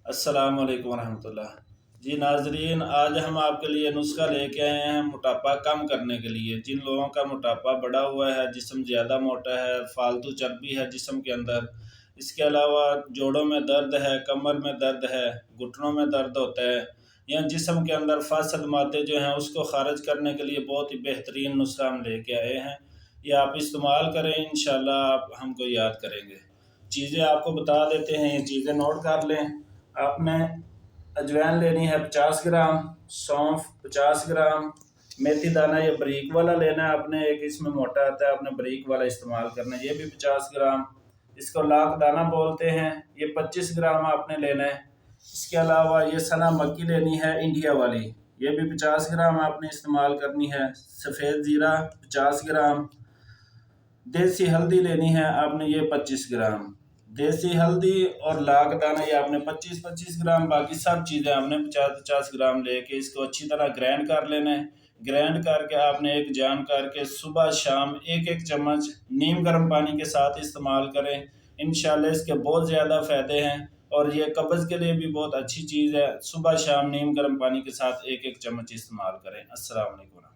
अस्सलाम वालेकुम वरहमतुल्लाह। जी नाजरीन, आज हम आपके लिए नुस्खा लेके आए हैं मोटापा कम करने के लिए। जिन लोगों का मोटापा बढ़ा हुआ है, जिस्म ज़्यादा मोटा है, फालतू चर्बी है जिस्म के अंदर, इसके अलावा जोड़ों में दर्द है, कमर में दर्द है, घुटनों में दर्द होता है, या जिस्म के अंदर फासद मादे जो हैं उसको खारिज करने के लिए बहुत ही बेहतरीन नुस्खा हम लेके आए हैं। ये आप इस्तेमाल करें, इंशाल्लाह आप हमको याद करेंगे। चीज़ें आपको बता देते हैं, ये चीज़ें नोट कर लें। आपने अजवाइन लेनी है 50 ग्राम, सौंफ 50 ग्राम, मेथी दाना ये बारीक वाला लेना है आपने, एक इसमें मोटा आता है, आपने बारीक वाला इस्तेमाल करना है, ये भी 50 ग्राम। इसको लाख दाना बोलते हैं, ये 25 ग्राम आपने लेना है। इसके अलावा ये सना मक्की लेनी है इंडिया वाली, ये भी 50 ग्राम आपने इस्तेमाल करनी है। सफ़ेद ज़ीरा 50 ग्राम। देसी हल्दी लेनी है आपने, ये 25 ग्राम। देसी हल्दी और लाख दाना ये आपने 25-25 ग्राम। बाकी सब चीज़ें आपने 50-50 ग्राम लेके इसको अच्छी तरह ग्राइंड कर लेना है। ग्राइंड करके आपने एक जान करके सुबह शाम एक एक चम्मच नीम गर्म पानी के साथ इस्तेमाल करें। इंशाल्लाह इसके बहुत ज़्यादा फ़ायदे हैं और ये कब्ज़ के लिए भी बहुत अच्छी चीज़ है। सुबह शाम नीम गर्म पानी के साथ एक एक चम्मच इस्तेमाल करें। अस्सलाम वालेकुम।